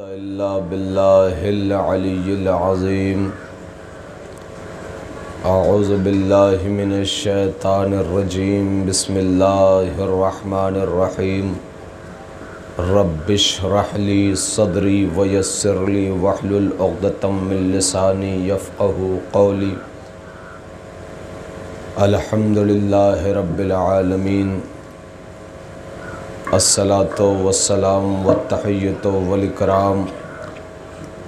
إلا بالله العلي العظيم. أعوذ بالله من الشيطان الرجيم. بسم الله الرحمن الرحيم. رب اشرح لي صدري ويسر لي واحلل عقدة من لساني يفقهوا قولي. الحمد لله رب العالمين. الصلاة والسلام والتحية والإكرام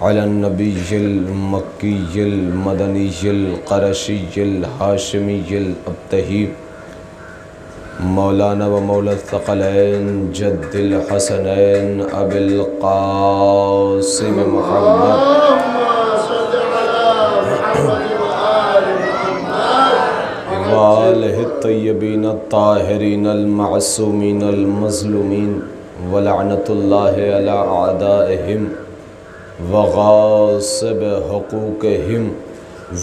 على النبي المكي المدني القرشي الهاشمي الأبتهي مولانا ومولى الثقلين جد الحسنين أبي القاسم محمد وآلہ الطیبین الطاہرین المعصومین المظلومین ولعنت اللہ علی اعدائہم وغاصب حقوقہم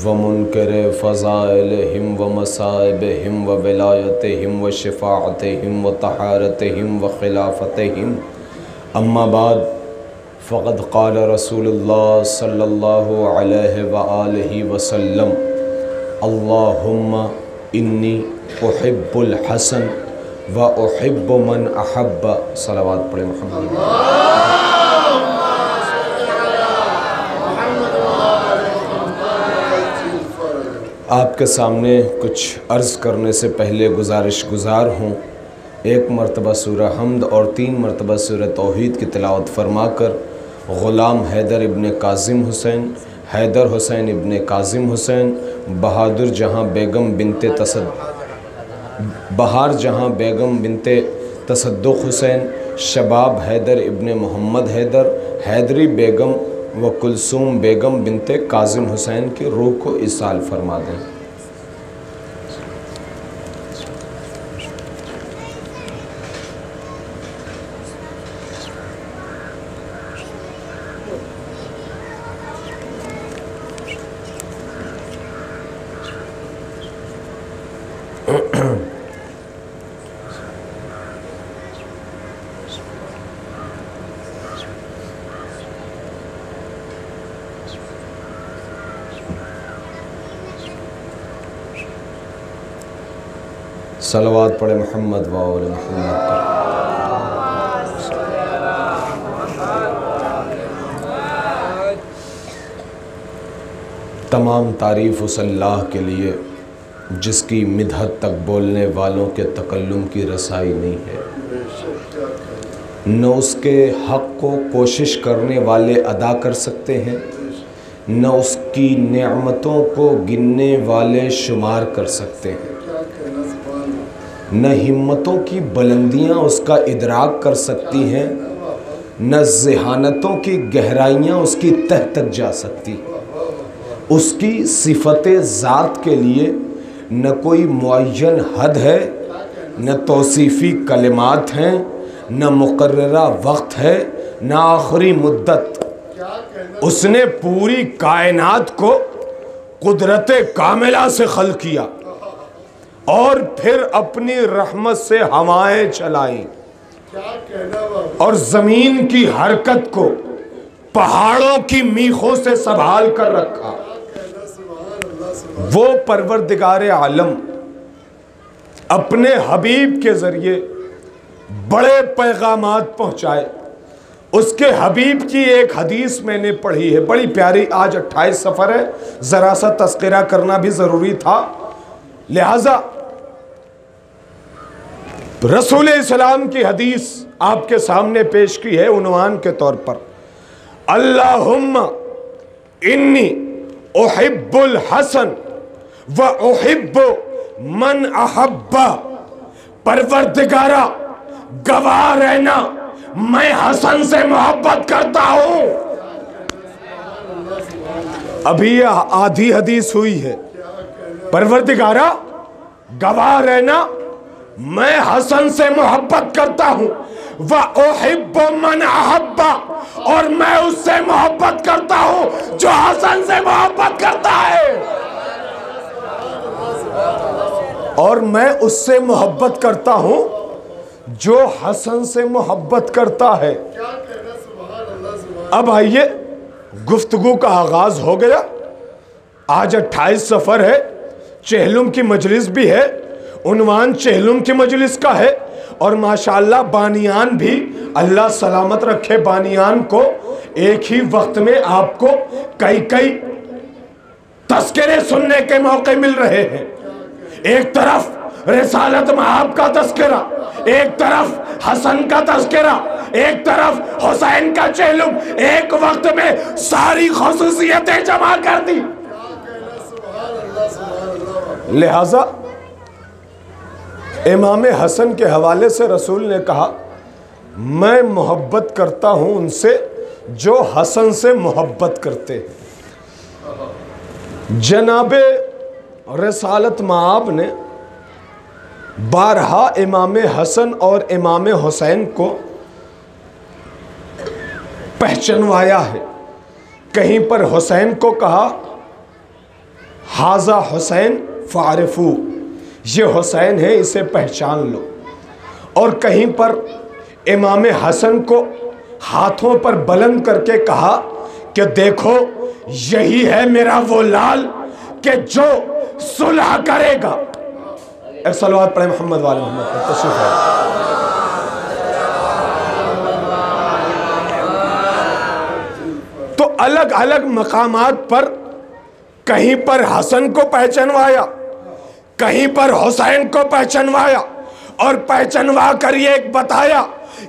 ومنکر فضائلہم ومصائبہم وولایتہم وشفاعتہم وطہارتہم وخلافتہم. اما بعد فقد قال رسول اللہ صلی اللہ علیہ وآلہ وسلم اللہم انی احب الحسن و احب من احب. صلوات پڑھیں محمد. آپ کے سامنے کچھ عرض کرنے سے پہلے گزارش گزار ہوں. ایک مرتبہ سورہ حمد اور 3 مرتبہ سورہ توحید کی تلاوت فرما کر غلام حیدر ابن کاظم حسین، حیدر حسین ابن کاظم حسین، بہار جہاں بیگم بنت تصدق حسین، شباب حیدر ابن محمد حیدر، حیدری بیگم و کلثوم بیگم بنت کاظم حسین کی روح کو ایصال فرما دیں. صلوات پڑھے محمد و آل محمد پر. تمام تعریف اس اللہ کے لیے جس کی مدحت تک بولنے والوں کے تکلم کی رسائی نہیں ہے. نہ اس کے حق کو کوشش کرنے والے ادا کر سکتے ہیں، نہ اس کی نعمتوں کو گننے والے شمار کر سکتے ہیں، نہ ہمتوں کی بلندیاں اس کا ادراک کر سکتی ہیں، نہ ذہانتوں کی گہرائیاں اس کی تہ تک جا سکتی. اس کی صفت ذات کے لیے نہ کوئی معین حد ہے، نہ توصیفی کلمات ہیں، نہ مقررہ وقت ہے، نہ آخری مدت. اس نے پوری کائنات کو قدرت کاملہ سے خلق کیا اور پھر اپنی رحمت سے ہوائیں چلائیں اور زمین کی حرکت کو پہاڑوں کی میخوں سے سنبھال کر رکھا. وہ پروردگار عالم اپنے حبیب کے ذریعے بڑے پیغامات پہنچائے. اس کے حبیب کی ایک حدیث میں نے پڑھی ہے، بڑی پیاری. آج 28 سفر ہے، ذرا سا تذکرہ کرنا بھی ضروری تھا، لہذا رسول اسلام کی حدیث آپ کے سامنے پیش کی ہے عنوان کے طور پر اللہم انی احب الحسن و احب من احب. پروردگارہ گواہ رہنا میں حسن سے محبت کرتا ہوں. ابھی یہ آدھی حدیث ہوئی ہے. پروردگارہ گواہ رہنا میں حسن سے محبت کرتا ہوں، وَأُحِبُّ مَنْ أَحَبَّ، اور میں اس سے محبت کرتا ہوں جو حسن سے محبت کرتا ہے. اور میں اس سے محبت کرتا ہوں جو حسن سے محبت کرتا ہے. اب آئیے گفتگو کا آغاز ہو گیا. آج 28 سفر ہے, چہلم کی مجلس بھی ہے, عنوان چہلم کی مجلس کا ہے, اور ماشاءاللہ بانیان بھی, اللہ سلامت رکھے بانیان کو, ایک ہی وقت میں آپ کو کئی تذکرے سننے کے موقع مل رہے ہیں. ایک طرف رسالت مآب کا تذکرہ, ایک طرف حسن کا تذکرہ, ایک طرف حسین کا چہلم, ایک وقت میں ساری خصوصیتیں جمع کر دی. لہذا امام حسن کے حوالے سے رسول نے کہا میں محبت کرتا ہوں ان سے جو حسن سے محبت کرتے ہیں. جناب رسالت مآب نے بارہا امام حسن اور امام حسین کو پہچنوایا ہے. کہیں پر حسین کو کہا ھذا حسین فعرفو, یہ حسین ہے اسے پہچان لو, اور کہیں پر امام حسن کو ہاتھوں پر بلند کر کے کہا کہ دیکھو یہی ہے میرا وہ لال کہ جو صلح کرے گا. ایک صلوات پڑھیں محمد والے محمد پر. تشریف ہے. تو الگ الگ مقامات پر کہیں پر حسن کو پہچنوایا, کہیں پر حسین کو پہچنوایا, اور پہچنوا کر یہ بتایا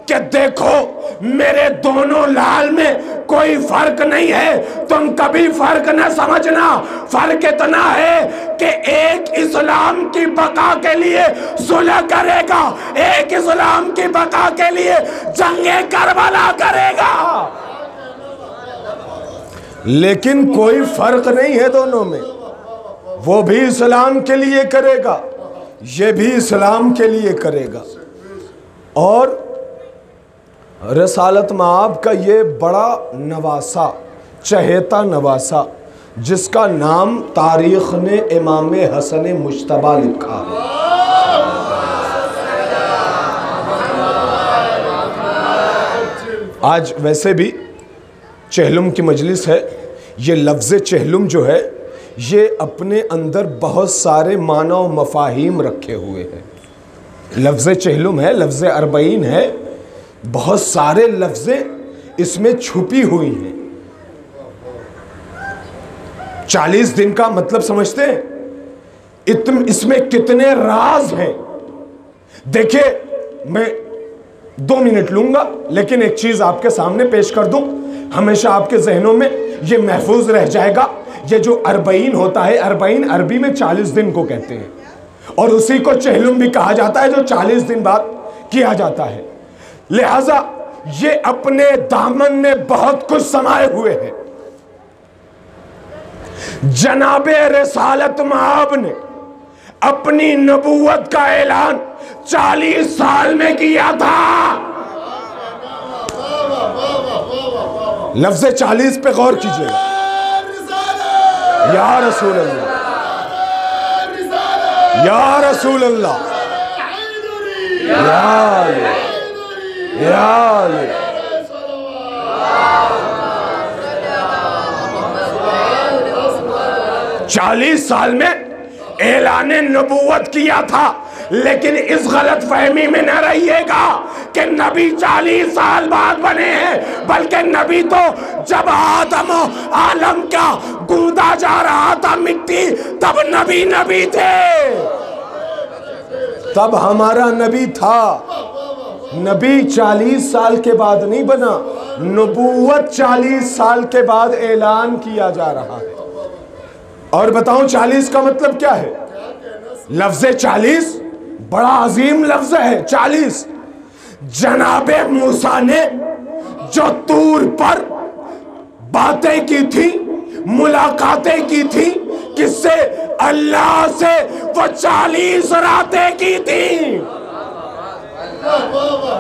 کہ دیکھو میرے دونوں لال میں کوئی فرق نہیں ہے, تم کبھی فرق نہ سمجھنا. فرق اتنا ہے کہ ایک اسلام کی بقا کے لیے صلح کرے گا, ایک اسلام کی بقا کے لیے جنگ کربلا کرے گا. لیکن کوئی فرق نہیں ہے دونوں میں. وہ بھی اسلام کے لیے کرے گا, یہ بھی اسلام کے لیے کرے گا. اور رسالت مآب کا یہ بڑا نواسا, چہیتا نواسا, جس کا نام تاریخ نے امام حسن مجتبی لکھا ہے. آج ویسے بھی چہلم کی مجلس ہے. یہ لفظ چہلم جو ہے یہ اپنے اندر بہت سارے معنی و مفاہیم رکھے ہوئے ہیں. لفظ چہلم ہے, لفظ اربعین ہے, بہت سارے لفظیں اس میں چھپی ہوئی ہیں. 40 دن کا مطلب سمجھتے ہیں؟ اس میں کتنے راز ہیں. دیکھیں میں 2 منٹ لوں گا, لیکن ایک چیز آپ کے سامنے پیش کر دوں, ہمیشہ آپ کے ذہنوں میں یہ محفوظ رہ جائے گا. یہ جو اربعین ہوتا ہے, اربعین عربی میں 40 دن کو کہتے ہیں, اور اسی کو چہلم بھی کہا جاتا ہے جو 40 دن بعد کیا جاتا ہے. لہٰذا یہ اپنے دامن میں بہت کچھ سمائے ہوئے ہیں. جناب رسالت مآب نے اپنی نبوت کا اعلان 40 سال میں کیا تھا. لفظ 40 پہ غور کیجئے گا. یا رسول اللہ, یا رسول اللہ, یا 40 سال میں اعلان نبوت کیا تھا. لیکن اس غلط فہمی میں نہ رہیے گا کہ نبی 40 سال بعد بنے ہیں, بلکہ نبی تو جب آدم و عالم کا گوندا جا رہا تھا مٹی, تب نبی تھے, تب ہمارا نبی تھا. نبی 40 سال کے بعد نہیں بنا, نبوت 40 سال کے بعد اعلان کیا جا رہا ہے. اور بتاؤں 40 کا مطلب کیا ہے؟ لفظ 40 بڑا عظیم لفظ ہے. 40 جناب موسیٰ نے جو طور پر باتیں کی تھی, ملاقاتیں کی تھی, کس سے؟ اللہ سے. وہ 40 راتیں کی تھی,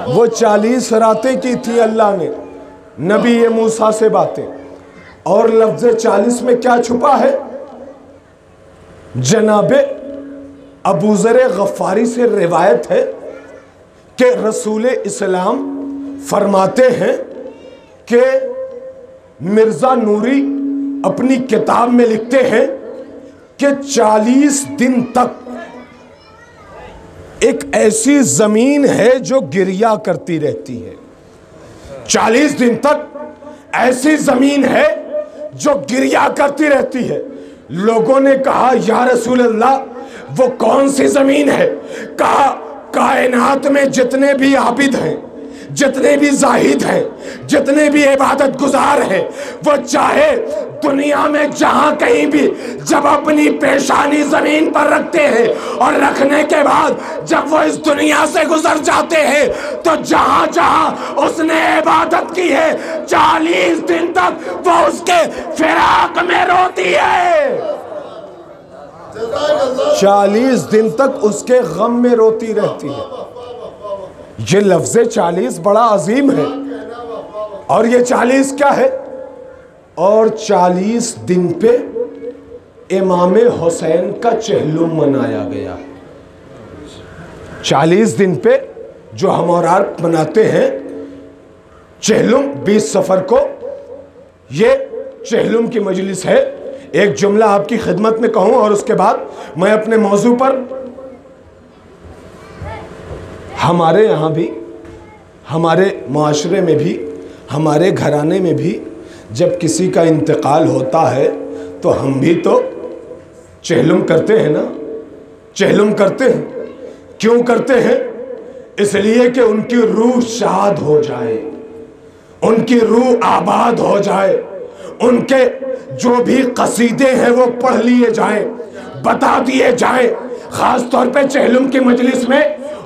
وہ 40 راتیں کی تھی اللہ نے نبی موسیٰ سے باتیں. اور لفظ 40 میں کیا چھپا ہے؟ جناب ابو ذر غفاری سے روایت ہے کہ رسول اسلام فرماتے ہیں کہ مرزا نوری اپنی کتاب میں لکھتے ہیں کہ 40 دن تک ایک ایسی زمین ہے جو گریا کرتی رہتی ہے. 40 دن تک ایسی زمین ہے جو گریا کرتی رہتی ہے. لوگوں نے کہا یا رسول اللہ وہ کون سی زمین ہے؟ کہا کائنات میں جتنے بھی عابد ہیں، جتنے بھی زاہد ہیں، جتنے بھی عبادت گزار ہیں، وہ چاہے دنیا میں جہاں کہیں بھی جب اپنی پیشانی زمین پر رکھتے ہیں اور رکھنے کے بعد جب وہ اس دنیا سے گزر جاتے ہیں تو جہاں جہاں اس نے عبادت کی ہے 40 دن تک وہ اس کے فراق میں روتی ہے. 40 دن تک اس کے غم میں روتی رہتی ہے. یہ لفظ 40 بڑا عظیم ہے. اور یہ 40 کیا ہے؟ اور 40 دن پہ امام حسین کا چہلم منایا گیا. 40 دن پہ جو ہم اور آپ مناتے ہیں چہلم 20 صفر کو، یہ چہلم کی مجلس ہے. ایک جملہ آپ کی خدمت میں کہوں اور اس کے بعد میں اپنے موضوع پر. ہمارے یہاں بھی، ہمارے معاشرے میں بھی، ہمارے گھرانے میں بھی جب کسی کا انتقال ہوتا ہے تو ہم بھی تو چہلم کرتے ہیں نا. چہلم کرتے ہیں. کیوں کرتے ہیں؟ اس لیے کہ ان کی روح شاد ہو جائے، ان کی روح آباد ہو جائے، ان کے جو بھی قصیدے ہیں وہ پڑھ لیے جائیں، بتا دیے جائیں. خاص طور پہ چہلم کی مجلس میں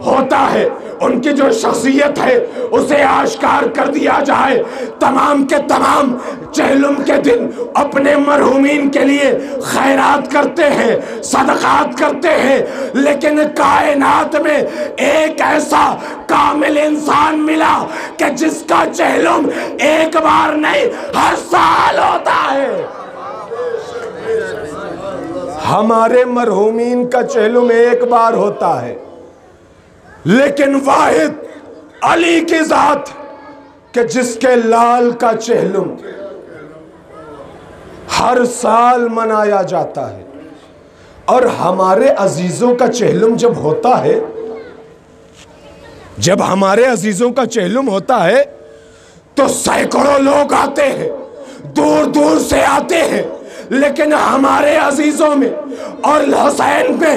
ہوتا ہے ان کی جو شخصیت ہے اسے آشکار کر دیا جائے. تمام کے تمام چہلم کے دن اپنے مرحومین کے لیے خیرات کرتے ہیں، صدقات کرتے ہیں. لیکن کائنات میں ایک ایسا کامل انسان ملا کہ جس کا چہلم ایک بار نہیں ہر سال ہوتا ہے. ہمارے مرحومین کا چہلم ایک بار ہوتا ہے، لیکن واحد علی کی ذات کہ جس کے لال کا چہلم ہر سال منایا جاتا ہے. اور ہمارے عزیزوں کا چہلم جب ہوتا ہے، جب ہمارے عزیزوں کا چہلم ہوتا ہے تو سینکڑوں لوگ آتے ہیں، دور دور سے آتے ہیں. لیکن ہمارے عزیزوں میں اور حسین میں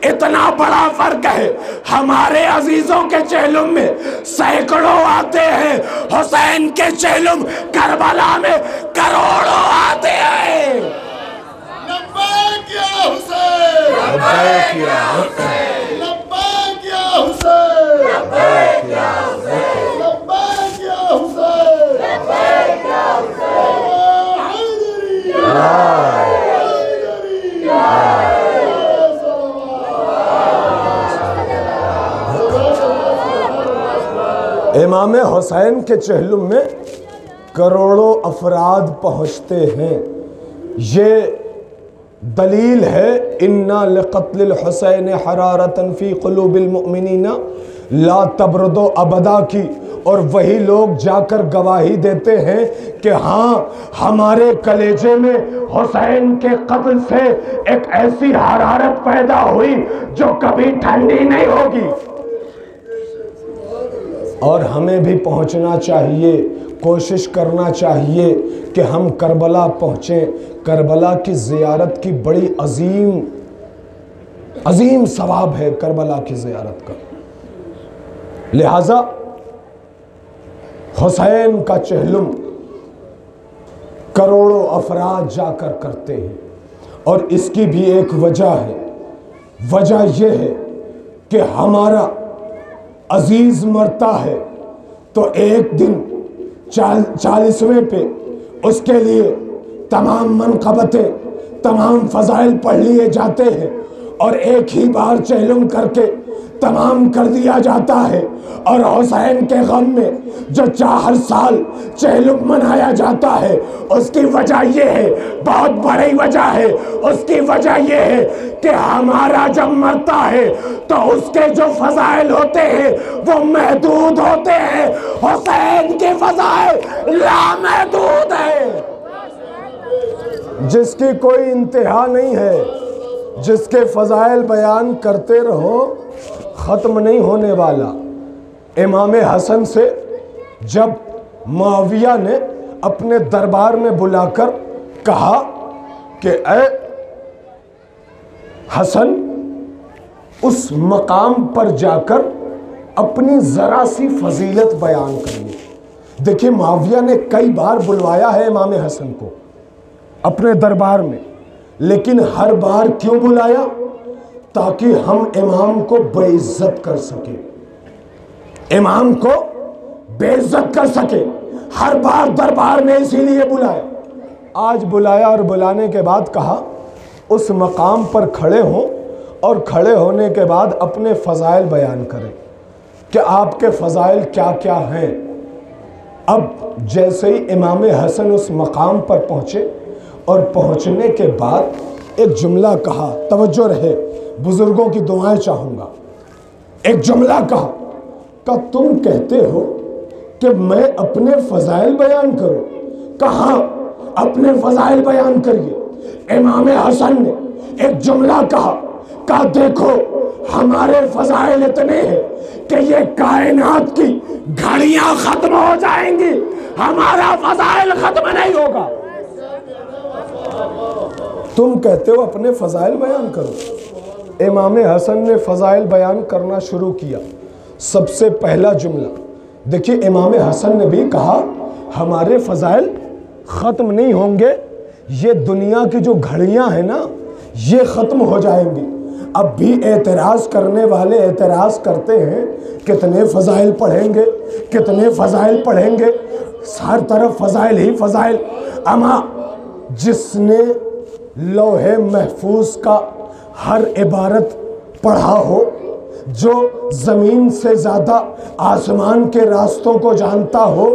اتنا بڑا فرق ہے. ہمارے عزیزوں کے چہلم میں سینکڑوں آتے ہیں، حسین کے چہلم کربلا میں کروڑوں آتے ہیں. لبیک یا حسین، لبیک یا حسین، لبیک یا حسین، لبیک یا حسین، لبیک یا حسین، لبیک یا حسین. امام حسین کے چہلم میں کروڑوں افراد پہنچتے ہیں. یہ دلیل ہے اِنَّا لِقَتْلِ الْحُسَيْنِ حَرَارَةً فِي قُلُوبِ الْمُؤْمِنِينَ لا تبردو ابدا کی. اور وہی لوگ جا کر گواہی دیتے ہیں کہ ہاں ہمارے کلیجے میں حسین کے قتل سے ایک ایسی حرارت پیدا ہوئی جو کبھی ٹھنڈی نہیں ہوگی. اور ہمیں بھی پہنچنا چاہیے، کوشش کرنا چاہیے کہ ہم کربلا پہنچیں. کربلا کی زیارت کی بڑی عظیم ثواب ہے کربلا کی زیارت کا. لہذا حسین کا چہلم کروڑوں افراد جا کر کرتے ہیں. اور اس کی بھی ایک وجہ ہے. وجہ یہ ہے کہ ہمارا عزیز مرتا ہے تو ایک دن 40ویں پہ اس کے لیے تمام منقبتیں، تمام فضائل پڑھ لیے جاتے ہیں اور ایک ہی بار چہلم کر کے تمام کر دیا جاتا ہے. اور حسین کے غم میں جو ہر سال چہلم منایا جاتا ہے اس کی وجہ یہ ہے، بہت بڑی وجہ ہے. اس کی وجہ یہ ہے کہ ہمارا جب مرتا ہے تو اس کے جو فضائل ہوتے ہیں وہ محدود ہوتے ہیں. حسین کے فضائل لامحدود ہیں. جس کی کوئی انتہا نہیں ہے، جس کے فضائل بیان کرتے رہو ختم نہیں ہونے والا۔ امام حسن سے جب معاویہ نے اپنے دربار میں بلا کر کہا کہ اے حسن، اس مقام پر جا کر اپنی ذرا سی فضیلت بیان کریے۔ دیکھیں معاویہ نے کئی بار بلوایا ہے امام حسن کو اپنے دربار میں، لیکن ہر بار کیوں بلایا؟ تاکہ ہم امام کو بے عزت کر سکیں، امام کو بے عزت کر سکے۔ ہر بار دربار میں اسی لیے بلایا۔ آج بلایا اور بلانے کے بعد کہا اس مقام پر کھڑے ہوں اور کھڑے ہونے کے بعد اپنے فضائل بیان کریں کہ آپ کے فضائل کیا کیا ہیں۔ اب جیسے ہی امام حسن اس مقام پر پہنچے اور پہنچنے کے بعد ایک جملہ کہا، توجہ رہے، بزرگوں کی دعائیں چاہوں گا۔ ایک جملہ کہا کہ تم کہتے ہو کہ میں اپنے فضائل بیان کروں، کہاں اپنے فضائل بیان کریے۔ امام حسن نے ایک جملہ کہا کہ دیکھو ہمارے فضائل اتنے ہیں کہ یہ کائنات کی گھڑیاں ختم ہو جائیں گی، ہمارا فضائل ختم نہیں ہوگا۔ تم کہتے ہو اپنے فضائل بیان کرو۔ امام حسن نے فضائل بیان کرنا شروع کیا۔ سب سے پہلا جملہ دیکھیے، امام حسن نے بھی کہا ہمارے فضائل ختم نہیں ہوں گے، یہ دنیا کی جو گھڑیاں ہیں نا یہ ختم ہو جائیں گی۔ اب بھی اعتراض کرنے والے اعتراض کرتے ہیں، کتنے فضائل پڑھیں گے، کتنے فضائل پڑھیں گے، ہر طرف فضائل ہی فضائل۔ اما جس نے لوح محفوظ کا ہر عبارت پڑھا ہو، جو زمین سے زیادہ آسمان کے راستوں کو جانتا ہو،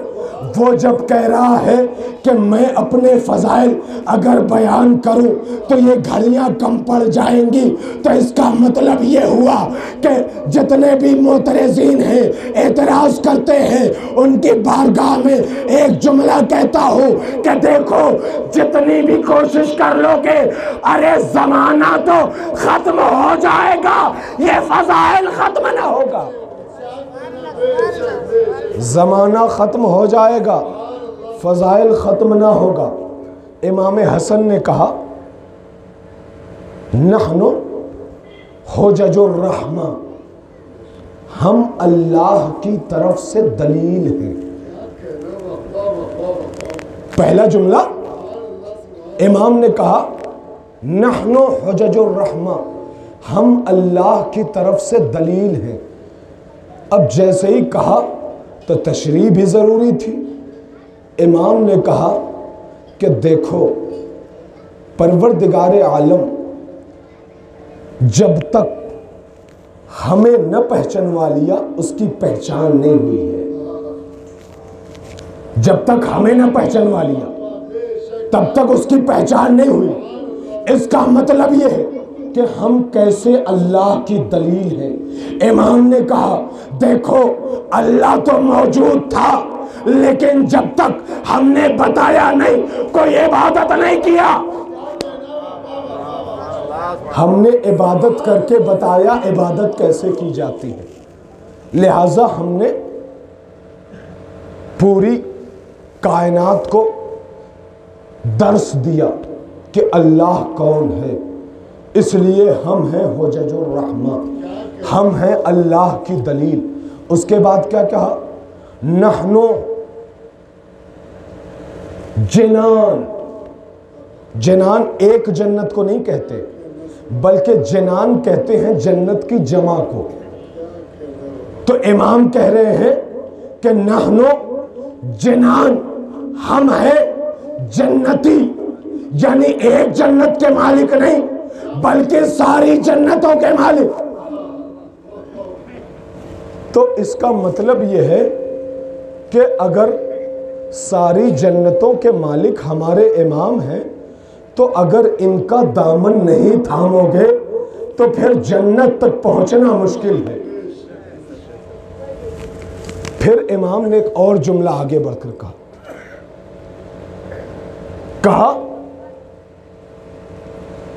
وہ جب کہہ رہا ہے کہ میں اپنے فضائل اگر بیان کروں تو یہ گھڑیاں کم پڑ جائیں گی، تو اس کا مطلب یہ ہوا کہ جتنے بھی معترضین ہیں، اعتراض کرتے ہیں، ان کی بارگاہ میں ایک جملہ کہتا ہوں کہ دیکھو جتنی بھی کوشش کر لو گے، ارے زمانہ تو ختم ہو جائے گا، یہ فضائل ختم نہ ہوگا۔ زمانہ ختم ہو جائے گا، فضائل ختم نہ ہوگا۔ امام حسن نے کہا نحن حجج الرحمہ، ہم اللہ کی طرف سے دلیل ہیں۔ پہلا جملہ امام نے کہا نحن حجج الرحمہ، ہم اللہ کی طرف سے دلیل ہیں۔ اب جیسے ہی کہا تو تشریح بھی ضروری تھی۔ امام نے کہا کہ دیکھو پروردگار عالم جب تک ہمیں نہ پہچانوا لیا اس کی پہچان نہیں ہوئی ہے۔ جب تک ہمیں نہ پہچانوا لیا تب تک اس کی پہچان نہیں ہوئی۔ اس کا مطلب یہ ہے کہ ہم کیسے اللہ کی دلیل ہیں۔ امام نے کہا دیکھو اللہ تو موجود تھا، لیکن جب تک ہم نے بتایا نہیں، کوئی عبادت نہیں کیا۔ ہم نے عبادت کر کے بتایا عبادت کیسے کی جاتی ہے، لہٰذا ہم نے پوری کائنات کو درس دیا کہ اللہ کون ہے۔ اس لیے ہم ہیں حجج الرحمہ، ہم ہیں اللہ کی دلیل۔ اس کے بعد کیا کہا؟ نحن جنان، جنان ایک جنت کو نہیں کہتے بلکہ جنان کہتے ہیں جنت کی جمع کو۔ تو امام کہہ رہے ہیں کہ نحن جنان، ہم ہیں جنتی، یعنی ایک جنت کے مالک نہیں بلکہ ساری جنتوں کے مالک۔ تو اس کا مطلب یہ ہے کہ اگر ساری جنتوں کے مالک ہمارے امام ہیں تو اگر ان کا دامن نہیں تھامو گے تو پھر جنت تک پہنچنا مشکل ہے۔ پھر امام نے ایک اور جملہ آگے بڑھ کر کہا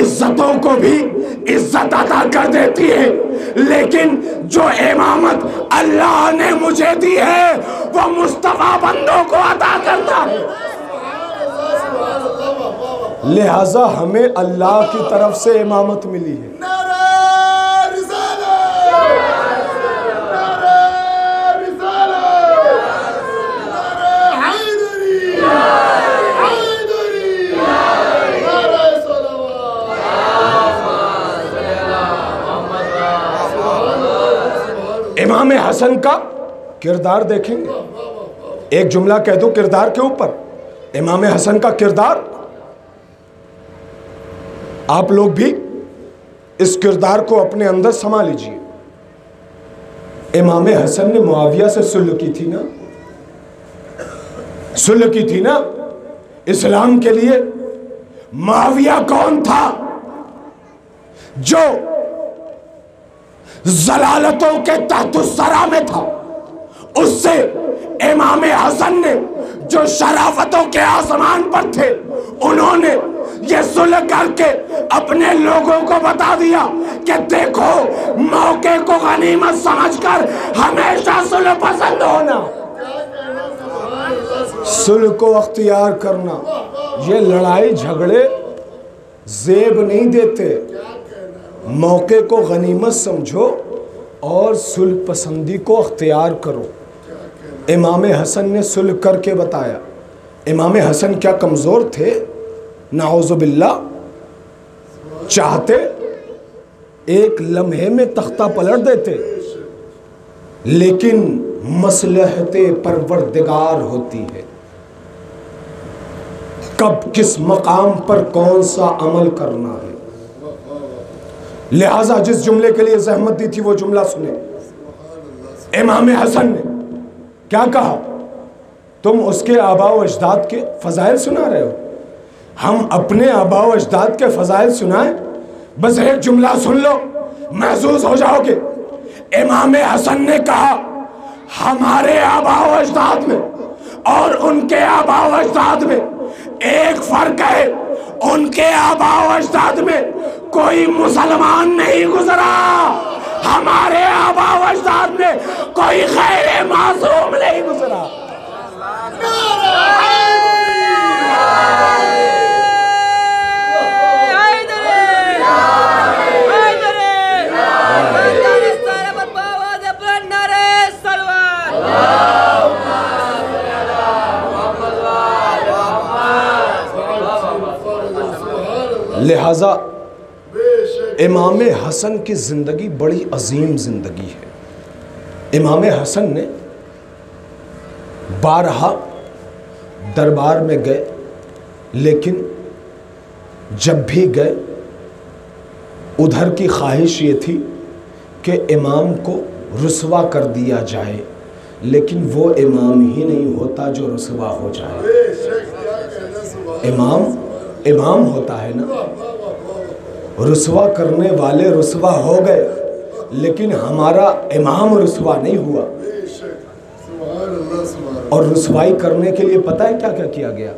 عزتوں کو بھی عزت عطا کر دیتی ہے، لیکن جو امامت اللہ نے مجھے دی ہے وہ مصطفیٰ بندوں کو عطا کرتا ہے۔ لہٰذا ہمیں اللہ کی طرف سے امامت ملی ہے۔ امام حسن کا کردار دیکھیں گے، ایک جملہ کہہ دوں کردار کے اوپر، امام حسن کا کردار، آپ لوگ بھی اس کردار کو اپنے اندر سما لیجئے۔ امام حسن نے معاویہ سے صلح کی تھی نا، صلح کی تھی نا اسلام کے لیے۔ معاویہ کون تھا؟ جو ضلالتوں کے تحت الثری میں تھا، اس سے امام حسن نے جو شرافتوں کے آسمان پر تھے، انہوں نے یہ صلح کر کے اپنے لوگوں کو بتا دیا کہ دیکھو موقع کو غنیمت سمجھ کر ہمیشہ صلح پسند ہونا، صلح کو اختیار کرنا۔ یہ لڑائی جھگڑے زیب نہیں دیتے، موقع کو غنیمت سمجھو اور صلح پسندی کو اختیار کرو۔ امام حسن نے صلح کر کے بتایا۔ امام حسن کیا کمزور تھے؟ نعوذ باللہ، چاہتے ایک لمحے میں تختہ پلٹ دیتے، لیکن مصلحت پروردگار ہوتی ہے، کب کس مقام پر کون سا عمل کرنا ہے۔ لہٰذا جس جملے کے لیے زحمت دی تھی وہ جملہ سنیں۔ امام حسن نے کیا کہا؟ تم اس کے آباء و اجداد کے فضائل سنا رہے ہو، ہم اپنے آباء و اجداد کے فضائل سنائیں؟ بس ایک جملہ سن لو، محظوظ ہو جاؤ گے۔ امام حسن نے کہا ہمارے آباء و اجداد میں اور ان کے آباء و اجداد میں ایک فرق ہے، ان کے آباء و اجداد میں کوئی مسلمان نہیں گزرا، ہمارے آباء و اجداد میں کوئی غیر معصوم نہیں گزرا۔ لہٰذا امام حسن کی زندگی بڑی عظیم زندگی ہے۔ امام حسن نے بارہا دربار میں گئے، لیکن جب بھی گئے ادھر کی خواہش یہ تھی کہ امام کو رسوا کر دیا جائے، لیکن وہ امام ہی نہیں ہوتا جو رسوا ہو جائے۔ امام ہوتا ہے نا، رسوا کرنے والے رسوا ہو گئے، لیکن ہمارا امام رسوا نہیں ہوا۔ اور رسوائی کرنے کے لیے پتہ ہے کیا کیا کیا گیا؟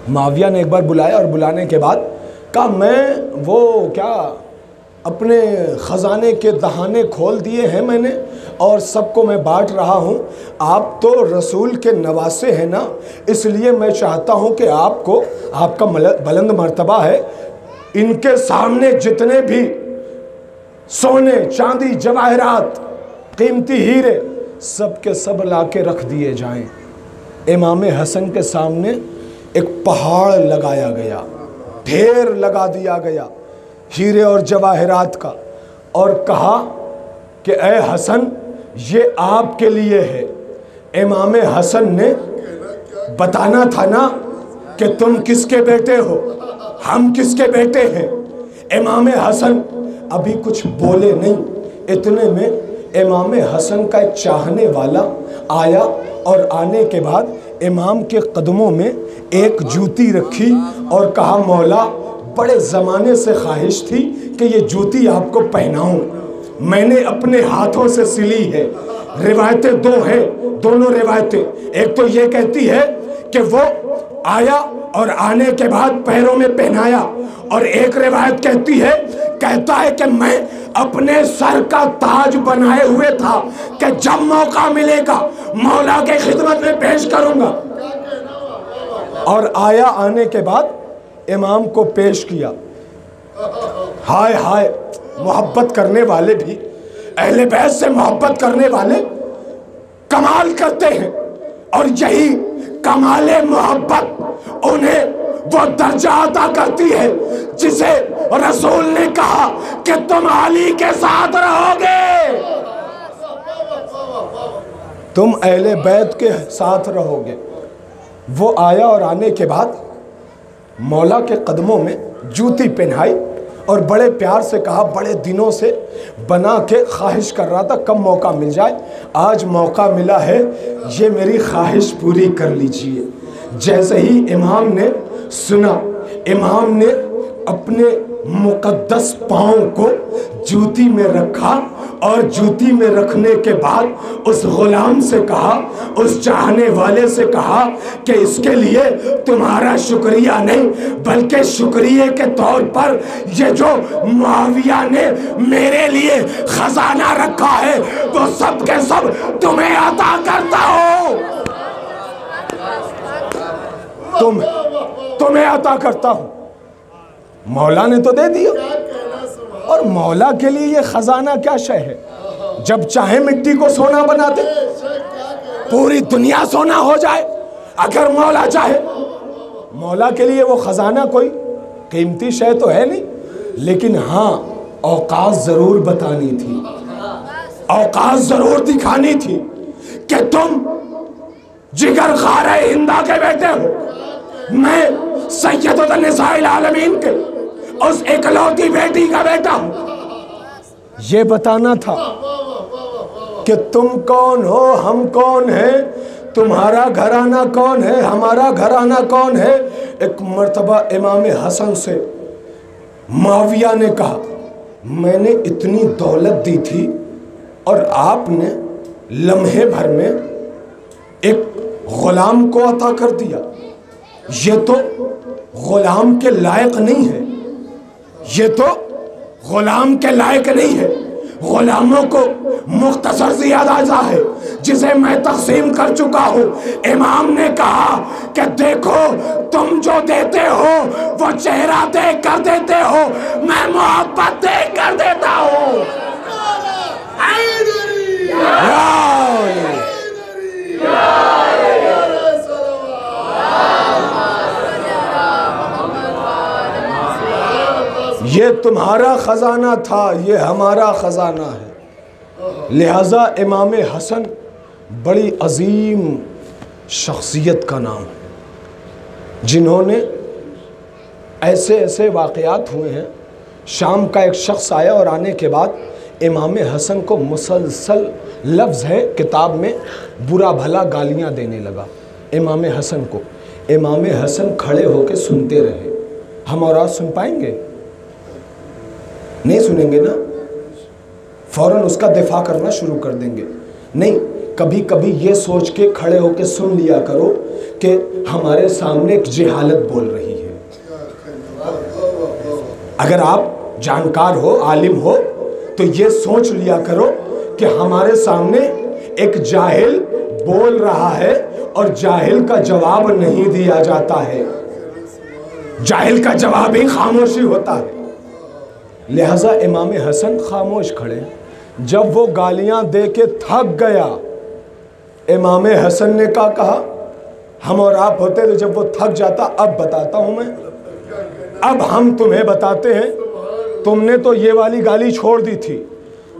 معاویہ نے ایک بار بلایا، اور بلانے کے بعد کہا میں وہ کیا اپنے خزانے کے دہانے کھول دیے ہیں میں نے، اور سب کو میں بانٹ رہا ہوں، آپ تو رسول کے نواسے ہیں نا، اس لیے میں چاہتا ہوں کہ آپ کو، آپ کا بلند مرتبہ ہے، ان کے سامنے جتنے بھی سونے چاندی جواہرات قیمتی ہیرے سب کے سب لا کے رکھ دیے جائیں۔ امام حسن کے سامنے ایک پہاڑ لگایا گیا، ڈھیر لگا دیا گیا ہیرے اور جواہرات کا، اور کہا کہ اے حسن یہ آپ کے لیے ہے۔ امام حسن نے بتانا تھا نا کہ تم کس کے بیٹے ہو، ہم کس کے بیٹے ہیں۔ امام حسن ابھی کچھ بولے نہیں، اتنے میں امام حسن کا ایک چاہنے والا آیا، اور آنے کے بعد امام کے قدموں میں ایک جوتی رکھی اور کہا مولا بڑے زمانے سے خواہش تھی کہ یہ جوتی آپ کو پہناؤں، میں نے اپنے ہاتھوں سے سلی ہے۔ روایتیں دو ہیں، دونوں روایتیں، ایک تو یہ کہتی ہے کہ وہ آیا اور آنے کے بعد پیروں میں پہنایا، اور ایک روایت کہتا ہے کہ میں اپنے سر کا تاج بنائے ہوئے تھا کہ جب موقع ملے گا مولا کے خدمت میں پیش کروں گا۔ اور آیا، آنے کے بعد امام کو پیش کیا۔ ہائے ہائے، محبت کرنے والے بھی، اہل بیت سے محبت کرنے والے کمال کرتے ہیں، اور یہی کمال محبت انہیں وہ درجہ عطا کرتی ہے جسے رسول نے کہا کہ تم علی کے ساتھ رہو گے، تم اہل بیت کے ساتھ رہو گے۔ وہ آیا اور آنے کے بعد مولا کے قدموں میں جوتی پہنائی اور بڑے پیار سے کہا، بڑے دنوں سے بنا کے خواہش کر رہا تھا کب موقع مل جائے، آج موقع ملا ہے، یہ میری خواہش پوری کر لیجئے۔ جیسے ہی امام نے سنا، امام نے اپنے مقدس پاؤں کو جوتی میں رکھا، اور جوتی میں رکھنے کے بعد اس غلام سے کہا، اس چاہنے والے سے کہا کہ اس کے لیے تمہارا شکریہ نہیں بلکہ شکریہ کے طور پر یہ جو معاویہ نے میرے لیے خزانہ رکھا ہے وہ سب کے سب تمہیں عطا کرتا ہوں، تمہیں عطا کرتا ہوں۔ مولا نے تو دے دیا، اور مولا کے لیے یہ خزانہ کیا شے ہے؟ جب چاہے مٹی کو سونا بنا دے، پوری دنیا سونا ہو جائے اگر مولا چاہے۔ مولا کے لیے وہ خزانہ کوئی قیمتی شے تو ہے نہیں، لیکن ہاں اوقات ضرور بتانی تھی، اوقات ضرور دکھانی تھی کہ تم جگر خار ہندہ کے بیٹے ہو، میں سیدۃ النساء العالمین کے اس اکلوتی بیٹی کا بیٹا ہوں۔ یہ بتانا تھا کہ تم کون ہو، ہم کون ہیں، تمہارا گھرانہ کون ہے، ہمارا گھرانہ کون ہے۔ ایک مرتبہ امام حسن سے معاویہ نے کہا، میں نے اتنی دولت دی تھی اور آپ نے لمحے بھر میں ایک غلام کو عطا کر دیا، یہ تو غلام کے لائق نہیں ہے، یہ تو غلام کے لائق نہیں ہے۔ غلاموں کو مختصر زیادہ اجزا ہے جسے میں تقسیم کر چکا ہوں۔ امام نے کہا کہ دیکھو تم جو دیتے ہو وہ چہرہ دیکھ کر دیتے ہو، میں محبت دیکھ کر دیتا ہوں۔ یہ تمہارا خزانہ تھا، یہ ہمارا خزانہ ہے۔ لہٰذا امام حسن بڑی عظیم شخصیت کا نام ہے، جنہوں نے ایسے ایسے واقعات ہوئے ہیں۔ شام کا ایک شخص آیا اور آنے کے بعد امام حسن کو مسلسل لفظ ہے کتاب میں برا بھلا گالیاں دینے لگا امام حسن کو۔ امام حسن کھڑے ہو کے سنتے رہے۔ ہم اور آج سن پائیں گے؟ نہیں سنیں گے نا، فوراً اس کا دفاع کرنا شروع کر دیں گے۔ نہیں، کبھی کبھی یہ سوچ کے کھڑے ہو کے سن لیا کرو کہ ہمارے سامنے ایک جہالت بول رہی ہے۔ اگر آپ جانکار ہو، عالم ہو، تو یہ سوچ لیا کرو کہ ہمارے سامنے ایک جاہل بول رہا ہے اور جاہل کا جواب نہیں دیا جاتا ہے، جاہل کا جواب ہی خاموشی ہوتا ہے۔ لہٰذا امام حسن خاموش کھڑے۔ جب وہ گالیاں دے کے تھک گیا، امام حسن نے کہا ہم اور آپ ہوتے تو جب وہ تھک جاتا، اب بتاتا ہوں میں، اب ہم تمہیں بتاتے ہیں، تم نے تو یہ والی گالی چھوڑ دی تھی،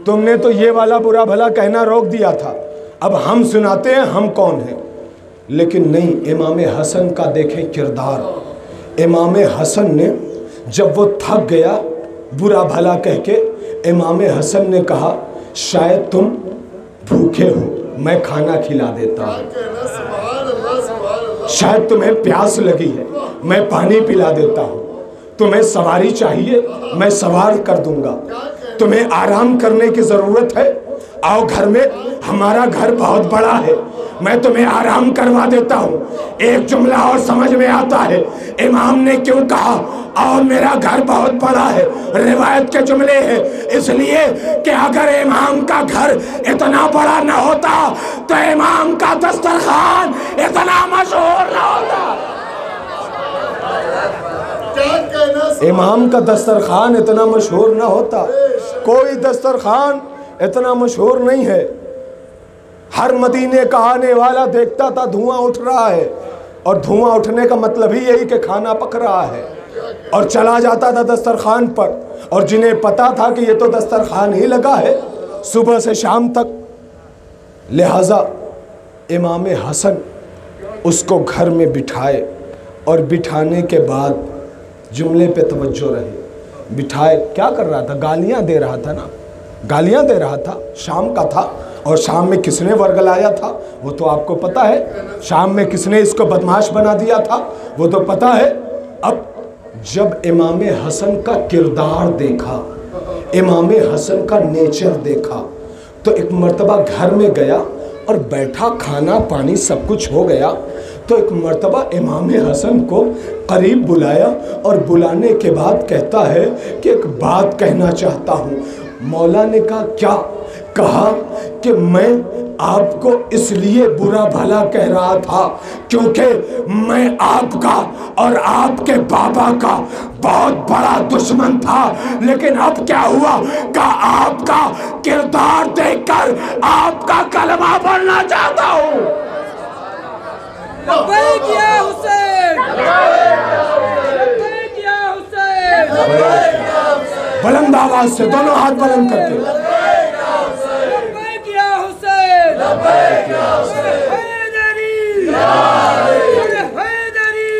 تم نے تو یہ والا برا بھلا کہنا روک دیا تھا، اب ہم سناتے ہیں ہم کون ہیں۔ لیکن نہیں، امام حسن کا دیکھیں کردار۔ امام حسن نے جب وہ تھک گیا برا بھلا کہہ کے، امام حسن نے کہا شاید تم بھوکے ہو، میں کھانا کھلا دیتا ہوں، شاید تمہیں پیاس لگی ہے، میں پانی پلا دیتا ہوں، تمہیں سواری چاہیے، میں سوار کر دوں گا، تمہیں آرام کرنے کی ضرورت ہے، آؤ گھر میں، ہمارا گھر بہت بڑا ہے، میں تمہیں آرام کروا دیتا ہوں۔ ایک جملہ اور سمجھ میں آتا ہے، امام نے کیوں کہا اور میرا گھر بہت بڑا ہے؟ روایت کے جملے ہیں، اس لیے کہ اگر امام کا گھر اتنا بڑا نہ ہوتا تو امام کا دسترخوان اتنا مشہور نہ ہوتا۔ امام کا دسترخوان اتنا مشہور نہ ہوتا، کوئی دسترخوان اتنا مشہور نہیں ہے۔ ہر مدینے کا آنے والا دیکھتا تھا دھواں اٹھ رہا ہے، اور دھواں اٹھنے کا مطلب ہی یہی کہ کھانا پک رہا ہے، اور چلا جاتا تھا دسترخوان پر، اور جنہیں پتا تھا کہ یہ تو دسترخوان ہی لگا ہے صبح سے شام تک۔ لہٰذا امام حسن اس کو گھر میں بٹھائے، اور بٹھانے کے بعد جملے پہ توجہ رہے، بٹھائے کیا کر رہا تھا؟ گالیاں دے رہا تھا نا، گالیاں دے رہا تھا۔ شام کا تھا، اور شام میں کس نے ورگلایا تھا وہ تو آپ کو پتہ ہے، شام میں کس نے اس کو بدمعاش بنا دیا تھا وہ تو پتہ ہے۔ اب جب امام حسن کا کردار دیکھا، امام حسن کا نیچر دیکھا، تو ایک مرتبہ گھر میں گیا اور بیٹھا، کھانا پانی سب کچھ ہو گیا، تو ایک مرتبہ امام حسن کو قریب بلایا، اور بلانے کے بعد کہتا ہے کہ ایک بات کہنا چاہتا ہوں۔ مولا نے کہا کیا؟ کہا کہ میں آپ کو اس لیے برا بھلا کہہ رہا تھا کیونکہ میں آپ کا اور آپ کے بابا کا بہت بڑا دشمن تھا، لیکن اب کیا ہوا کہ آپ کا کردار دیکھ کر آپ کا کلمہ پڑھنا چاہتا ہوں۔ لبیک یا حسین، لبیک یا حسین، بلند آواز سے دونوں ہاتھ بلند کر کے، لبیک یا حسین، حیدری، حیدری،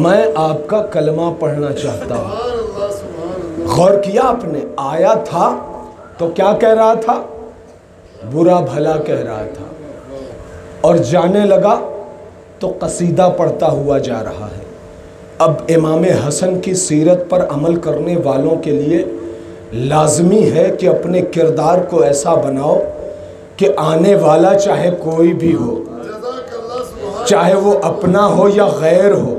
میں آپ کا کلمہ پڑھنا چاہتا ہوں۔ غور کیا آپ نے؟ آیا تھا تو کیا کہہ رہا تھا؟ برا بھلا کہہ رہا تھا، اور جانے لگا تو قصیدہ پڑھتا ہوا جا رہا ہے۔ اب امام حسن کی سیرت پر عمل کرنے والوں کے لیے لازمی ہے کہ اپنے کردار کو ایسا بناؤ کہ آنے والا چاہے کوئی بھی ہو، چاہے وہ اپنا ہو یا غیر ہو،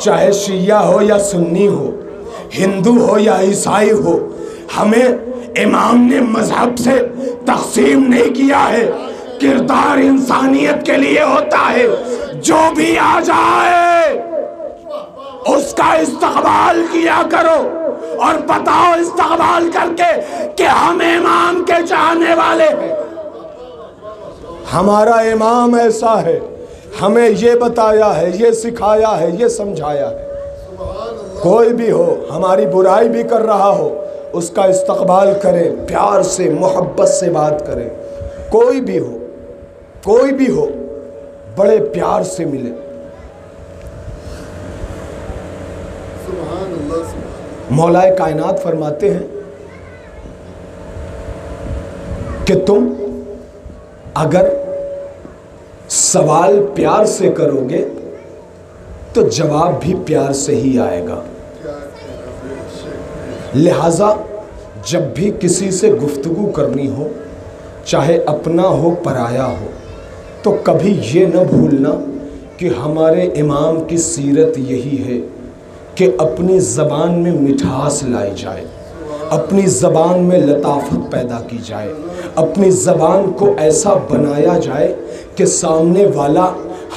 چاہے شیعہ ہو یا سنی ہو، ہندو ہو یا عیسائی ہو، ہمیں امام نے مذہب سے تقسیم نہیں کیا ہے۔ کردار انسانیت کے لیے ہوتا ہے، جو بھی آ جائے اس کا استقبال کیا کرو، اور بتاؤ استقبال کر کے کہ ہم امام کے چاہنے والے ہیں، ہمارا امام ایسا ہے، ہمیں یہ بتایا ہے، یہ سکھایا ہے، یہ سمجھایا ہے۔ کوئی بھی ہو، ہماری برائی بھی کر رہا ہو، اس کا استقبال کریں، پیار سے محبت سے بات کریں۔ کوئی بھی ہو، کوئی بھی ہو، بڑے پیار سے ملے۔ مولا کائنات فرماتے ہیں کہ تم اگر سوال پیار سے کرو گے تو جواب بھی پیار سے ہی آئے گا۔ لہٰذا جب بھی کسی سے گفتگو کرنی ہو، چاہے اپنا ہو پرایا ہو، تو کبھی یہ نہ بھولنا کہ ہمارے امام کی سیرت یہی ہے کہ اپنی زبان میں مٹھاس لائی جائے، اپنی زبان میں لطافت پیدا کی جائے، اپنی زبان کو ایسا بنایا جائے کہ سامنے والا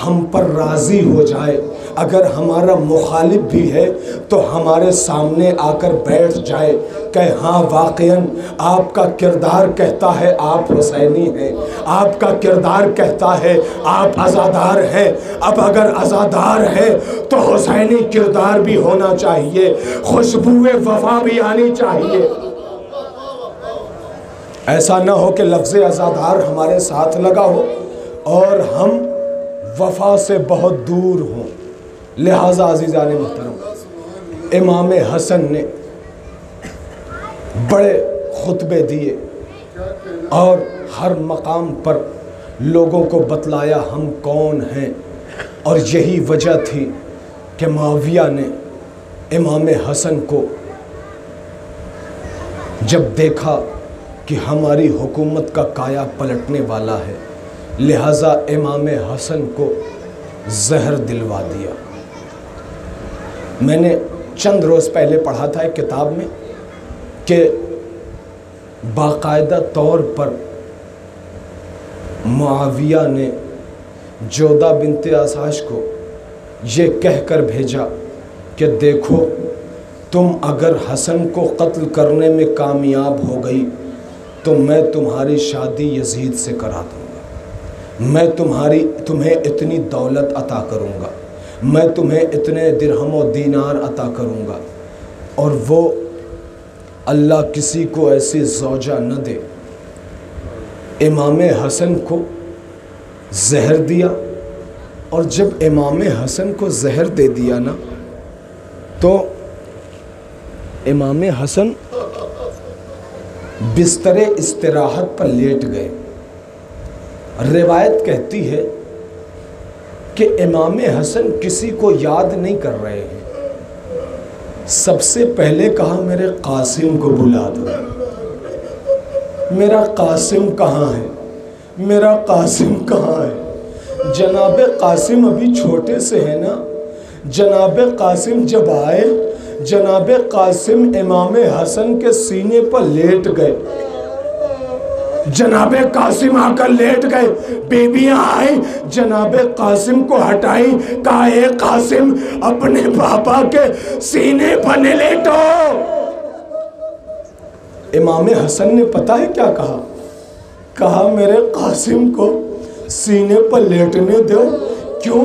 ہم پر راضی ہو جائے۔ اگر ہمارا مخالف بھی ہے تو ہمارے سامنے آ کر بیٹھ جائے کہ ہاں واقعاً آپ کا کردار کہتا ہے آپ حسینی ہیں، آپ کا کردار کہتا ہے آپ عزادار ہیں۔ اب اگر عزادار ہے تو حسینی کردار بھی ہونا چاہیے، خوشبوئے وفا بھی آنی چاہیے۔ ایسا نہ ہو کہ لفظ عزادار ہمارے ساتھ لگا ہو اور ہم وفا سے بہت دور ہوں۔ لہٰذا عزیزان محترم، امام حسن نے بڑے خطبے دیے اور ہر مقام پر لوگوں کو بتلایا ہم کون ہیں، اور یہی وجہ تھی کہ معاویہ نے امام حسن کو جب دیکھا کہ ہماری حکومت کا کایا پلٹنے والا ہے، لہٰذا امام حسن کو زہر دلوا دیا۔ میں نے چند روز پہلے پڑھا تھا ایک کتاب میں کہ باقاعدہ طور پر معاویہ نے جودہ بنت اساش کو یہ کہہ کر بھیجا کہ دیکھو تم اگر حسن کو قتل کرنے میں کامیاب ہو گئی تو میں تمہاری شادی یزید سے کرا دوں گا، میں تمہیں اتنی دولت عطا کروں گا، میں تمہیں اتنے درہم و دینار عطا کروں گا، اور وہ اللہ کسی کو ایسی زوجہ نہ دے۔ امام حسن کو زہر دیا، اور جب امام حسن کو زہر دے دیا نا تو امام حسن بستر استراحت پر لیٹ گئے۔ روایت کہتی ہے کہ امام حسن کسی کو یاد نہیں کر رہے ہیں، سب سے پہلے کہا میرے قاسم کو بلا دو، میرا قاسم کہاں ہے، میرا قاسم کہاں ہے۔ جناب قاسم ابھی چھوٹے سے ہیں نا، جناب قاسم جب آئے، جناب قاسم امام حسن کے سینے پر لیٹ گئے، جناب قاسم آ کر لیٹ گئے، بیبیاں آئیں جناب قاسم کو ہٹائیں، کہا اے قاسم اپنے پاپا کے سینے پر نہ لیٹو۔ امام حسن نے پتہ ہے کیا کہا؟ کہا میرے قاسم کو سینے پر لیٹنے دو۔ کیوں؟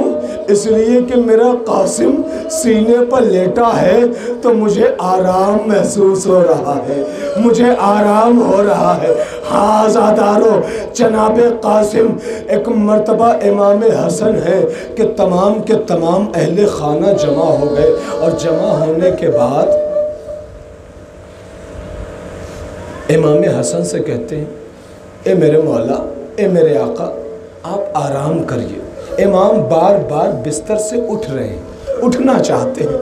اس لیے کہ میرا قاسم سینے پر لیٹا ہے تو مجھے آرام محسوس ہو رہا ہے، مجھے آرام ہو رہا ہے۔ ہاں آزادارو، جناب قاسم ایک مرتبہ امام حسن ہے کہ تمام کے تمام اہل خانہ جمع ہو گئے، اور جمع ہونے کے بعد امام حسن سے کہتے ہیں اے میرے مولا، اے میرے آقا، آپ آرام کریے۔ امام بار بار بستر سے اٹھ رہے ہیں، اٹھنا چاہتے ہیں،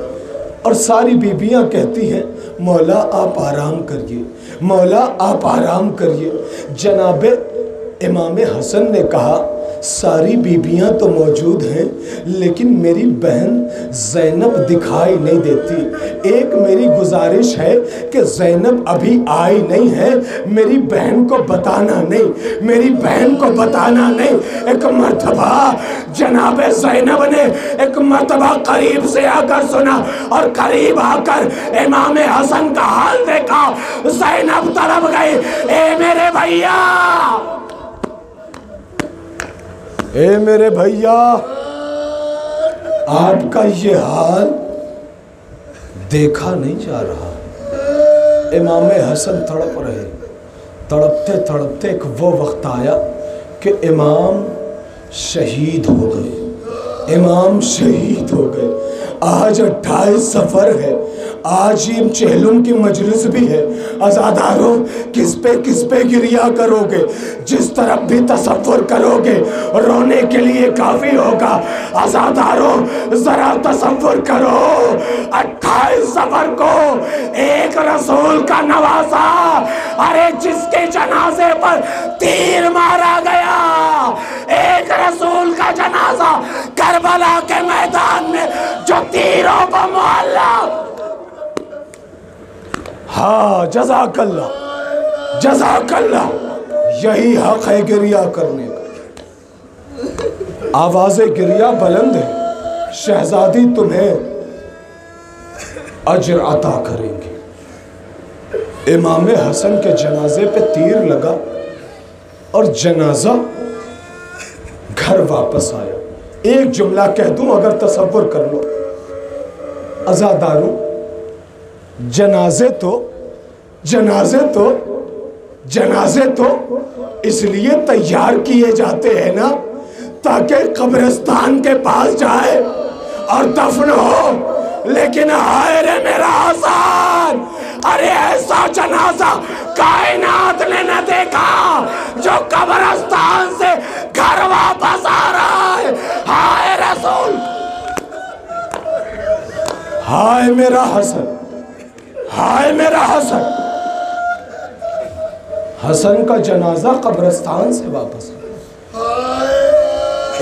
اور ساری بیبیاں کہتی ہیں مولا آپ آرام کریے، مولا آپ آرام کریے۔ جناب امام حسن نے کہا ساری بیبیاں تو موجود ہیں لیکن میری بہن زینب دکھائی نہیں دیتی، ایک میری گزارش ہے کہ زینب ابھی آئی نہیں ہے، میری بہن کو بتانا نہیں، میری بہن کو بتانا نہیں۔ ایک مرتبہ جناب زینب نے ایک مرتبہ قریب سے آ کر سنا، اور قریب آ کر امام حسن کا حال دیکھا، زینب طرف گئی، اے میرے بھیا، اے میرے بھیا، آپ کا یہ حال دیکھا نہیں جا رہا۔ امام حسن تڑپ رہے، تڑپتے تڑپتے ایک وہ وقت آیا کہ امام شہید ہو گئے، امام شہید ہو گئے۔ آج 28 صفر ہے، آج یہ چہلم کی مجلس بھی ہے۔ عزاداروں، کس پہ گریا کرو گے، جس طرف بھی تصور کرو گے رونے کے لیے کافی ہوگا۔ عزاداروں ذرا تصور کرو، 28 صفر کو ایک رسول کا نواسا، ارے جس کے جنازے پر تیر مارا گیا، ایک رسول کا جنازہ کربلا کے میدان میں جو تیروں کو معلق۔ ہاں جزاک اللہ، جزاک اللہ، یہی حق ہے گریہ کرنے کا۔ آواز گریہ بلند ہے، شہزادی تمہیں اجر عطا کریں گے۔ امام حسن کے جنازے پہ تیر لگا اور جنازہ گھر واپس آیا۔ ایک جملہ کہہ دوں اگر تصور کر لو، عزاداروں، جنازے تو اس لیے تیار کیے جاتے ہیں نا تاکہ قبرستان کے پاس جائے اور دفن ہو، لیکن ہائے رے میرا حسن، ارے ایسا جنازہ کائنات نے نہ دیکھا جو قبرستان سے گھر واپس آ رہا ہے۔ ہائے رسول، ہائے میرا حسن، ہائے میرا حسن۔ حسن کا جنازہ قبرستان سے واپس آیا،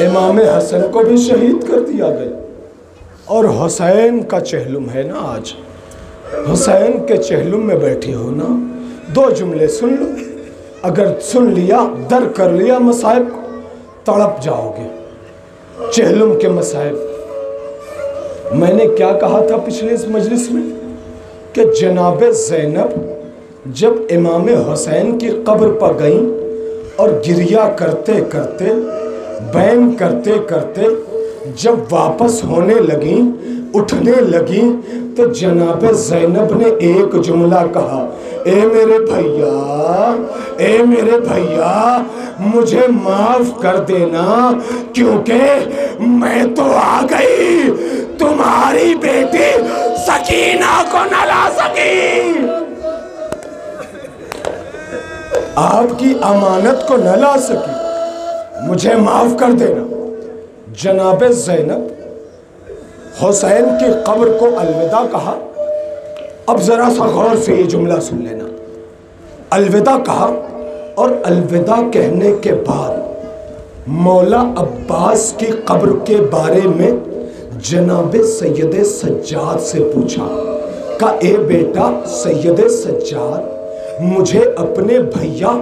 امام حسن کو بھی شہید کر دیا گیا، اور حسین کا چہلم ہے نا آج، حسین کے چہلم میں بیٹھی ہو نا، دو جملے سن لو، اگر سن لیا، در کر لیا مصائب کو، تڑپ جاؤ گے۔ چہلم کے مصائب، میں نے کیا کہا تھا پچھلے اس مجلس میں کہ جناب زینب جب امام حسین کی قبر پر گئیں اور گریہ کرتے کرتے، بین کرتے کرتے جب واپس ہونے لگیں، اٹھنے لگیں، تو جناب زینب نے ایک جملہ کہا، اے میرے بھیا، اے میرے بھیا، مجھے معاف کر دینا، کیونکہ میں تو آ گئی، تمہاری بیٹی سکینہ کو نہ لا سکی، آپ کی امانت کو نہ لا سکی، مجھے معاف کر دینا۔ جناب زینب حسین کی قبر کو الوداع کہا۔ اب ذرا سا غور سے یہ جملہ سن لینا، الوداع کہا، اور الوداع کہنے کے بعد مولا عباس کی قبر کے بارے میں جناب سید سجاد سے پوچھا کہ اے بیٹا سید سجاد، مجھے اپنے بھیا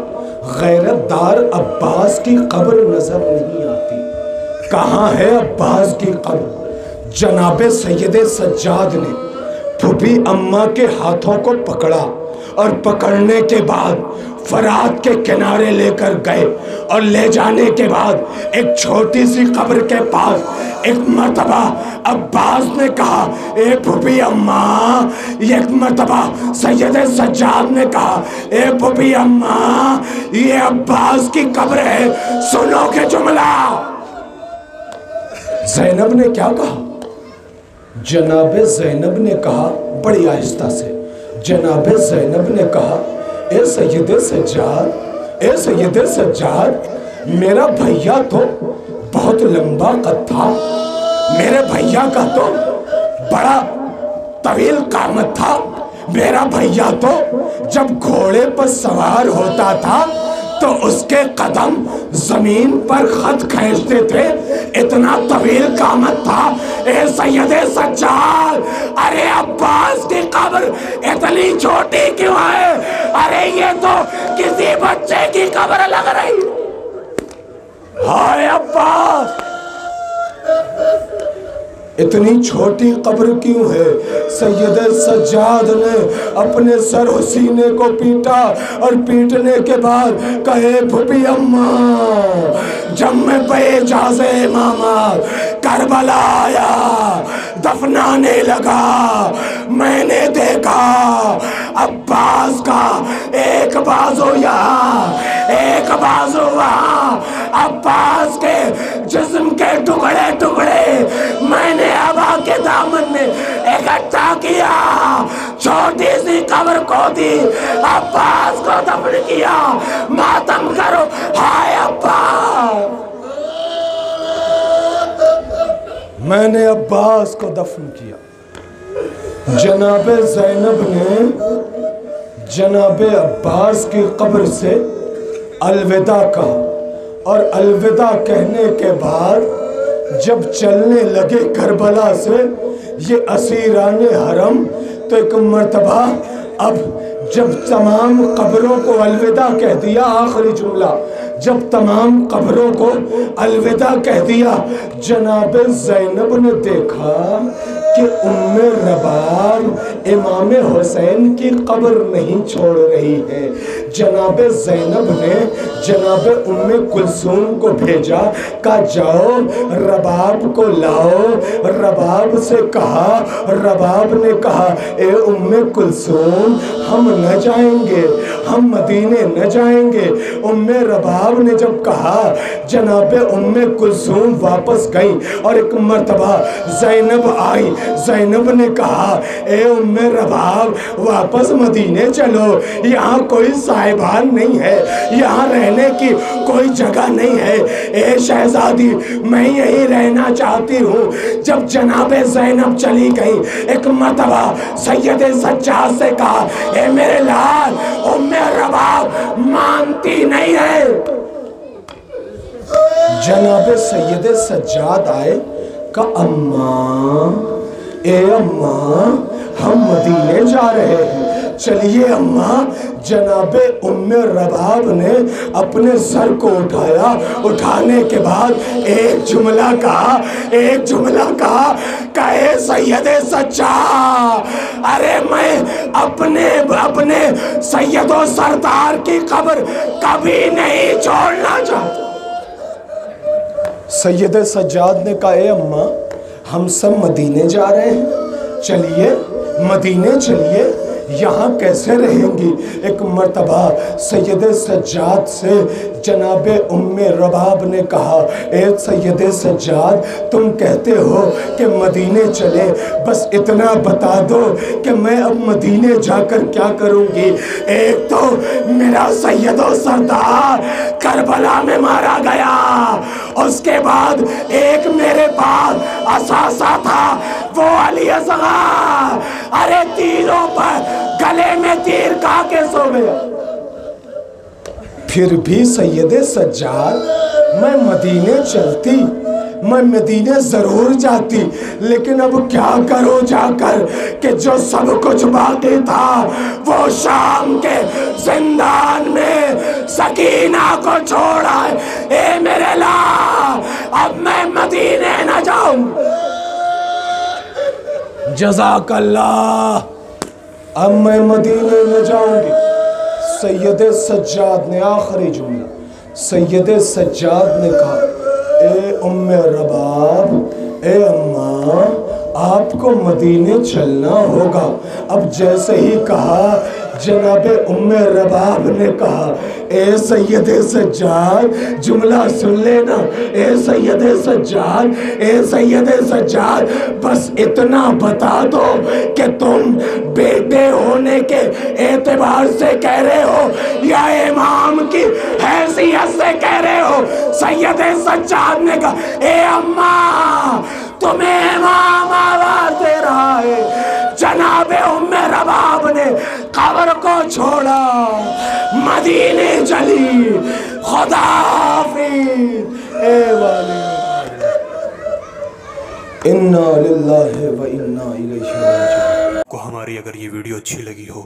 غیرت دار عباس کی قبر نظر نہیں آتی، کہاں ہے عباس کی قبر؟ جناب سید سجاد نے پھوپھی اماں کے ہاتھوں کو پکڑا، اور پکڑنے کے بعد فرات کے کنارے لے کر گئے، اور لے جانے کے بعد ایک چھوٹی سی قبر کے پاس ایک مرتبہ عباس نے کہا، اے پھوپھی اماں، ایک مرتبہ سید سجاد نے کہا، اے پھوپھی اماں، یہ عباس کی قبر ہے، سنو کے جملہ۔ زینب نے کیا کہا؟ جناب زینب نے کہا بڑی آہستہ سے، جناب زینب نے کہا، اے سید سجاد، اے سید سجاد، میرا بھیا تو بہت لمبا قد تھا، میرے بھیا کا تو بڑا طویل قامت تھا، میرا بھیا تو جب گھوڑے پر سوار ہوتا تھا تو اس کے قدم زمین پر خط کھینچتے تھے، اتنا طویل قامت تھا۔ اے سید سجاد، ارے عباس کی قبر اتنی چھوٹی کیوں ہے؟ ارے یہ تو کسی بچے کی قبر لگ رہی، ہائے عباس، اتنی چھوٹی قبر کیوں ہے؟ سید سجاد نے اپنے سر و سینے کو پیٹا، اور پیٹنے کے بعد کہے، پھوپھی اماں، جب میں بے اجازت امامت کربلا آیا، دفنانے لگا، میں نے دیکھا عباس کا ایک بازو یہاں، ایک بازو وہاں، عباس کے جسم کے ٹکڑے ٹکڑے میں نے ابا کے دامن میں اکٹھا کیا، چھوٹی سی قبر کو دی، عباس کو دفن کیا، ماتم کرو، ہائے عباس، میں نے عباس کو دفن کیا۔ جناب زینب نے جناب عباس کی قبر سے الوداع کہا، اور الوداع کہنے کے بعد جب چلنے لگے کربلا سے یہ اسیران حرم، تو ایک مرتبہ اب جب تمام قبروں کو الوداع کہہ دیا، آخری جملہ، جب تمام قبروں کو الوداع کہہ دیا، جناب زینب نے دیکھا کہ ام رباب امام حسین کی قبر نہیں چھوڑ رہی ہے۔ جناب زینب نے جناب ام کلثوم کو بھیجا، کہا جاؤ رباب کو لاؤ، رباب سے کہا، رباب نے کہا، اے ام کلثوم، ہم نہ جائیں گے، ہم مدینے نہ جائیں گے۔ رباب نے جب کہا، جناب کلثوم واپس گئی اور ایک مرتبہ زینب آئی۔ زینب نے کہا، اے رباب واپس مدینے چلو، یہاں کوئی صاحبان نہیں ہے، یہاں رہنے کی کوئی جگہ نہیں ہے۔ اے شہزادی، میں یہی رہنا چاہتی ہوں۔ جب جناب زینب چلی گئی، ایک مرتبہ سید سجاد سے کہا، اے میرے لال، رباب مانتی نہیں ہے۔ جناب سید سجاد آئے، کہا اماں، اے اماں، ہم مدینے جا رہے ہیں، چلیے اماں۔ جناب رباب نے اپنے سر کو اٹھایا، اٹھانے کے بعد ایک جملہ کہا کہ اے سید سجاد، ارے میں اپنے سید و سردار کی قبر کبھی نہیں چھوڑنا چاہتا۔ سید سجاد نے کہا، اے اماں، ہم سب مدینے جا رہے ہیں، چلیے مدینے چلیے، یہاں کیسے رہیں گی؟ ایک مرتبہ سید سجاد سے جناب رباب نے کہا، اے سید سجاد، تم کہتے ہو کہ مدینے چلے، بس اتنا بتا دو کہ میں اب مدینے جا کر کیا کروں گی؟ ایک تو میرا سید و سردار کربلا میں مارا گیا، اس کے بعد ایک میرے پاس اثاثہ تھا، وہ علی اصغر، ارے تیروں پر گلے میں تیر کھا کے سو گیا۔ پھر بھی سید سجاد، میں مدینے چلتی، میں مدینے ضرور جاتی، لیکن اب کیا کرو جا کر کہ جو سب کچھ باقی تھا وہ شام کے زندان میں سکینہ کو چھوڑا ہے۔ اے میرے لال، اب میں مدینے نہ جاؤں۔ جزاک اللہ، اب میں مدینے میں جاؤں گی۔ سید سجاد نے آخری جملہ، سید سجاد نے کہا، اے رباب، اے اماں، آپ کو مدینے چلنا ہوگا۔ اب جیسے ہی کہا، جناب رباب نے کہا، اے سید سجاد، جملہ سن لینا، اے سید سجاد، اے سید سجاد، بس اتنا بتا دو کہ تم بیٹے ہونے کے اعتبار سے کہہ رہے ہو یا امام کی حیثیت سے کہہ رہے ہو؟ سید سجاد نے کہا، اے اماں، تمہیں امام آواز دے رہا ہے۔ جناب رباب نے قبر کو چھوڑا، مدینے چلی، خدا حافظ۔ اے والی، انا للہ و انا الیہ راجعون۔ کو ہماری اگر یہ ویڈیو اچھی لگی ہو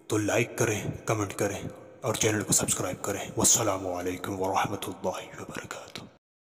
تو لائک کریں، کمنٹ کریں اور چینل کو سبسکرائب کریں۔ والسلام علیکم ورحمۃ اللہ وبرکاتہ۔